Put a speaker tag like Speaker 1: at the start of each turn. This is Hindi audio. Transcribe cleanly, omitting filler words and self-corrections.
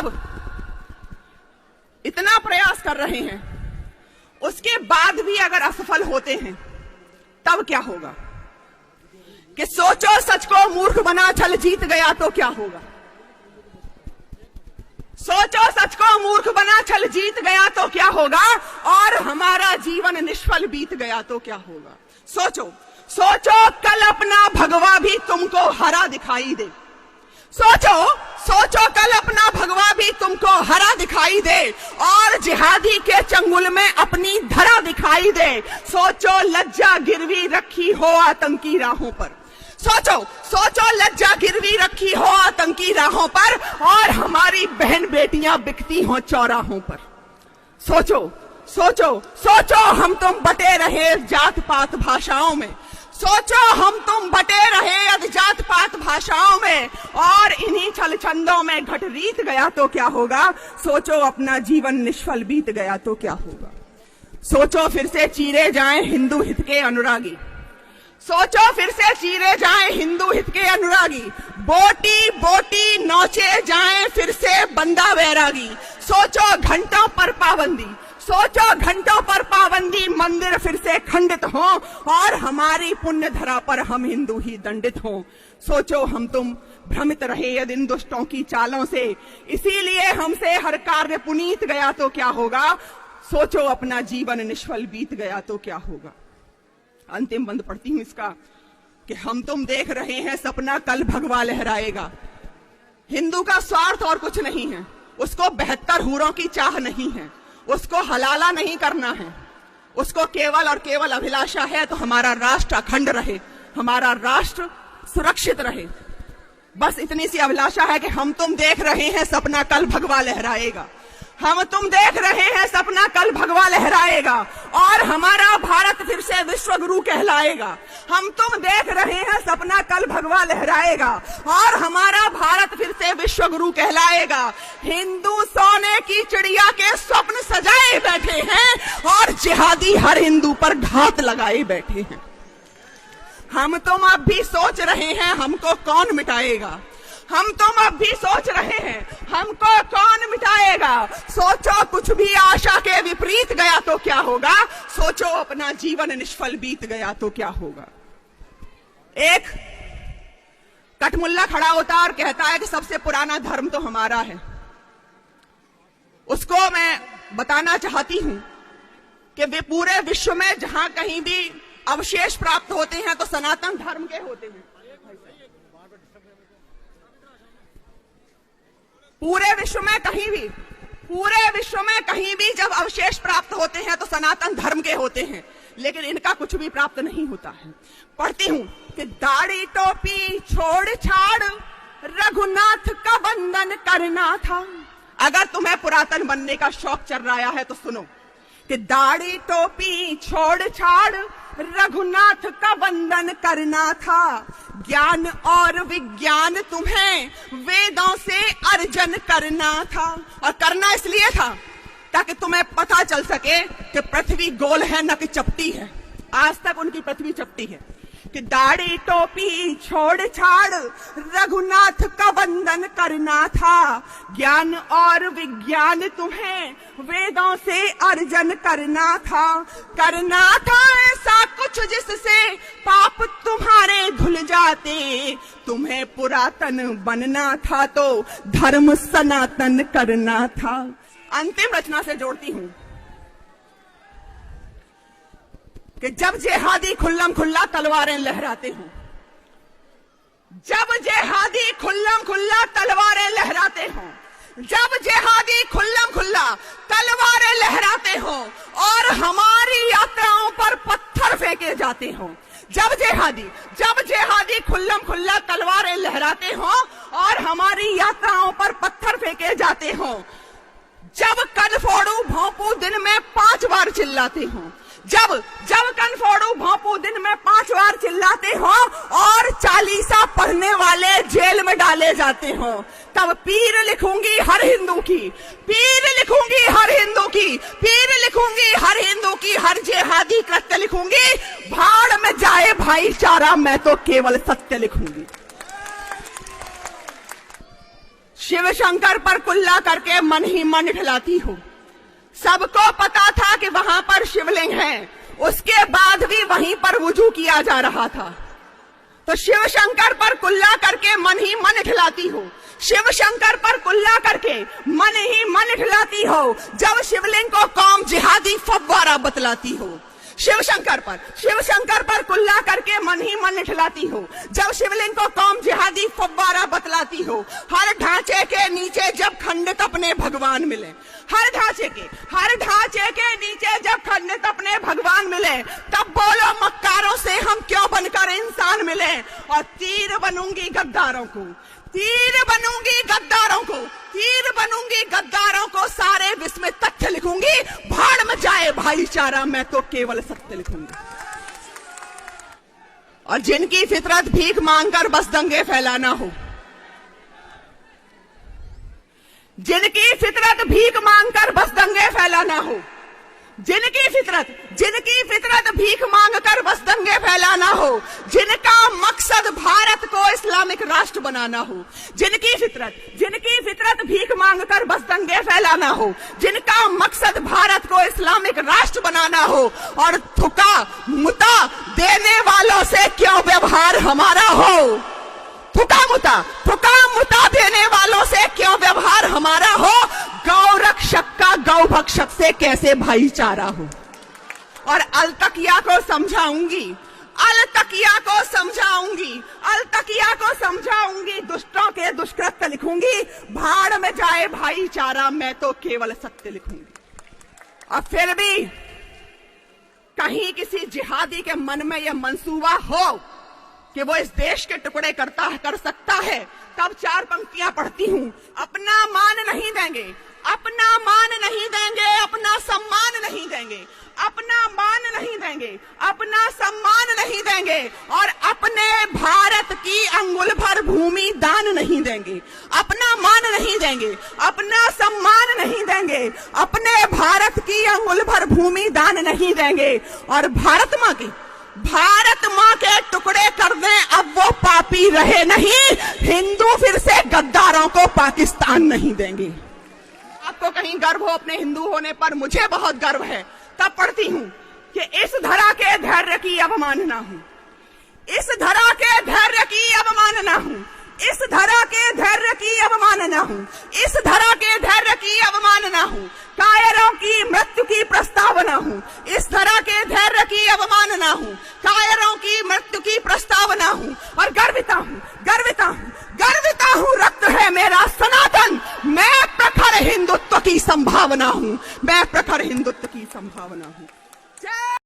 Speaker 1: अब इतना प्रयास कर रहे हैं, उसके बाद भी अगर असफल होते हैं तब क्या होगा? कि सोचो सच को मूर्ख बना छल जीत गया तो क्या होगा? सोचो सच को मूर्ख बना छल जीत गया तो क्या होगा? और हमारा जीवन निष्फल बीत गया तो क्या होगा? सोचो, सोचो कल अपना भगवा भी तुमको हरा दिखाई दे। सोचो, सोचो कल अपना भगवा भी तुमको हरा दिखाई दे और जिहादी के चंगुल में अपनी धरा दिखाई दे। सोचो लज्जा गिरवी रखी हो आतंकी राहों पर। सोचो, सोचो लज्जा गिरवी रखी हो आतंकी राहों पर और हमारी बहन बेटियां बिकती हो चौराहों पर। सोचो, सोचो, सोचो हम तुम बटे रहे जात पात भाषाओं में। सोचो हम तुम बटे रहे जात पात भाषाओं में और इन्हीं छल छंदों में घट रीत गया तो क्या होगा? सोचो अपना जीवन निष्फल बीत गया तो क्या होगा? सोचो फिर से चीरे जाएं हिंदू हित के अनुरागी। सोचो फिर से चीरे जाएं हिंदू हित के अनुरागी। बोटी बोटी नोचे जाएं फिर से बंदा वैरागी। सोचो घंटों पर पाबंदी, सोचो घंटों पर पाबंदी, मंदिर फिर से खंडित हो और हमारी पुण्य धरा पर हम हिंदू ही दंडित हो। सोचो हम तुम भ्रमित रहे यदि इन दुष्टों की चालों से, इसीलिए हमसे हर कार्य पुनीत गया तो क्या होगा? सोचो अपना जीवन निष्फल बीत गया तो क्या होगा? अंतिम बंद पढ़ती हूं इसका कि हम तुम देख रहे हैं सपना कल भगवा लहराएगा। हिंदू का स्वार्थ और कुछ नहीं है, उसको 72 हूरों की चाह नहीं है, उसको हलाला नहीं करना है, उसको केवल और केवल अभिलाषा है तो हमारा राष्ट्र अखंड रहे, हमारा राष्ट्र सुरक्षित रहे। बस इतनी सी अभिलाषा है कि हम तुम देख रहे हैं सपना कल भगवा लहराएगा। हम तुम देख रहे हैं सपना कल भगवा लहराएगा और हमारा भारत फिर से विश्व गुरु कहलाएगा। हम तुम देख रहे हैं सपना कल भगवा लहराएगा और हमारा भारत फिर से विश्व गुरु कहलाएगा। हिंदू सोने की चिड़िया के स्वप्न सजाए बैठे हैं और जिहादी हर हिंदू पर घात लगाए बैठे हैं। हम तुम अब भी सोच रहे हैं हमको कौन मिटाएगा। हम तुम अब भी सोच रहे हैं हमको कौन मिटाएगा। सोचो कुछ भी आशा के विपरीत गया तो क्या होगा? सोचो अपना जीवन निष्फल बीत गया तो क्या होगा? एक कटमुल्ला खड़ा होता और कहता है कि सबसे पुराना धर्म तो हमारा है। उसको मैं बताना चाहती हूं कि वे पूरे विश्व में जहां कहीं भी अवशेष प्राप्त होते हैं तो सनातन धर्म के होते हैं। पूरे विश्व में कहीं भी जब अवशेष प्राप्त होते हैं तो सनातन धर्म के होते हैं, लेकिन इनका कुछ भी प्राप्त नहीं होता है। पढ़ती हूं कि दाढ़ी टोपी छोड़ छाड़ रघुनाथ का बंधन करना था। अगर तुम्हें पुरातन बनने का शौक चल रहा है तो सुनो कि दाढ़ी टोपी छोड़ छाड़ रघुनाथ का बंधन करना था। ज्ञान और विज्ञान तुम्हें वेदों से अर्जन करना था। और करना इसलिए था ताकि तुम्हें पता चल सके कि पृथ्वी गोल है न कि चपटी है। आज तक उनकी पृथ्वी चपटी है। कि दाढ़ी टोपी छोड़ छाड़ रघुनाथ का बंधन करना था। ज्ञान और विज्ञान तुम्हें वेदों से अर्जन करना था। करना था ऐसा कुछ जिससे पाप तुम्हारे धुल जाते। तुम्हें पुरातन बनना था तो धर्म सनातन करना था। अंतिम रचना से जोड़ती हूं कि जब जिहादी खुल्लम खुल्ला तलवारें लहराते हो, जब जिहादी खुल्लम खुल्ला तलवारें लहराते हो, जब जिहादी खुल्लम खुल्ला तलवारें लहराते हो और हमारी यात्राओं पर पत्थर फेंके जाते हो, जब जिहादी खुल्लम खुल्ला तलवारें लहराते हो और हमारी यात्राओं पर पत्थर फेंके जाते हो, जब कन फोड़ू भोंपू दिन में 5 बार चिल्लाते हो, जब कन फोड़ू भोंपू दिन में 5 बार चिल्लाते हो और 40 पढ़ने वाले जेल में डाले जाते हो, तब पीर लिखूंगी हर हिंदू की, पीर लिखूंगी हर हिंदू की, पीर लिखूंगी हर हिंदू की, हर जिहादी कृत्य लिखूंगी। भाड़ में जाए भाईचारा, मैं तो केवल सत्य लिखूंगी। शिव शंकर पर कुल्ला करके मन ही मन ठिलाती हो। सबको पता था कि वहां पर शिवलिंग है, उसके बाद भी वहीं पर वुजू किया जा रहा था। तो शिव शंकर पर कुल्ला करके मन ही मन ठिलाती हो, शिव शंकर पर कुल्ला करके मन ही मन ठिलाती हो। जब शिवलिंग को कौम जिहादी फव्वारा बतलाती हो, शिव शंकर पर कुल्ला करके मन ही मन ठिलाती हो। जब शिवलिंग को कौम जिहादी फव्वारा बतलाती हो। हर ढांचे के नीचे जब खंडित अपने भगवान मिले, हर ढांचे के नीचे जब खंडित अपने भगवान मिले, तब बोलो मक्कारों से हम क्यों बनकर इंसान मिले। और तीर बनूंगी गद्दारों को, तीर बनूंगी गद्दारों को, सारे विश्व में तथ्य लिखूंगी। भाड़ में जाए भाईचारा, मैं तो केवल सत्य लिखूंगी। और जिनकी फितरत भीख मांगकर बस दंगे फैलाना हो, जिनकी फितरत भीख मांगकर बस दंगे फैलाना हो, जिनकी फितरत भीख मांगकर बस दंगे फैलाना हो, जिनका मकसद भारत को इस्लामिक राष्ट्र बनाना हो, जिनकी फितरत भीख मांगकर बस दंगे फैलाना हो, जिनका मकसद भारत को इस्लामिक राष्ट्र बनाना हो। और थुका मुता देने वालों से क्यों व्यवहार हमारा हो, थुका मुता देने वालों से क्यों व्यवहार हमारा हो। गौ रक्षक का गौ भक्षक से कैसे भाईचारा हो। और अलतकिया को समझाऊंगी, दुष्टों के दुष्कृत्य लिखूंगी। भाड़ में जाए भाईचारा, मैं तो केवल सत्य लिखूंगी। और फिर भी कहीं किसी जिहादी के मन में यह मंसूबा हो कि वो इस देश के टुकड़े कर सकता है, तब चार पंक्तियां पढ़ती हूं। अपना मान नहीं देंगे, अपना सम्मान नहीं देंगे, अपना सम्मान नहीं देंगे। और अपने भारत की अंगुल भर भूमि दान नहीं देंगे। अपना मान नहीं देंगे, अपना सम्मान नहीं देंगे, अपने भारत की अंगुल भर भूमि दान नहीं देंगे। और भारत माँ के टुकड़े कर दें, अब वो पापी रहे नहीं। हिंदू फिर से गद्दारों को पाकिस्तान नहीं देंगे। आपको कहीं गर्व हो अपने हिंदू होने पर, मुझे बहुत गर्व है। तब पढ़ती हूं कि इस धरा के धैर्य की अवमानना हूं, इस धरा के धैर्य की अवमानना हूं, इस धरा के धैर्य की अवमानना हूं, इस धरा के धैर्य की अवमानना हूं। कायरों की मृत्यु की प्रस्तावना हूं, इस धरा के धैर्य की अवमानना हूं, कायरों की मृत्यु की प्रस्तावना हूं। और गर्विता हूं, रक्त है मेरा सनातन। मैं प्रखर हिंदुत्व की संभावना हूं, मैं प्रखर हिंदुत्व की संभावना हूं। जय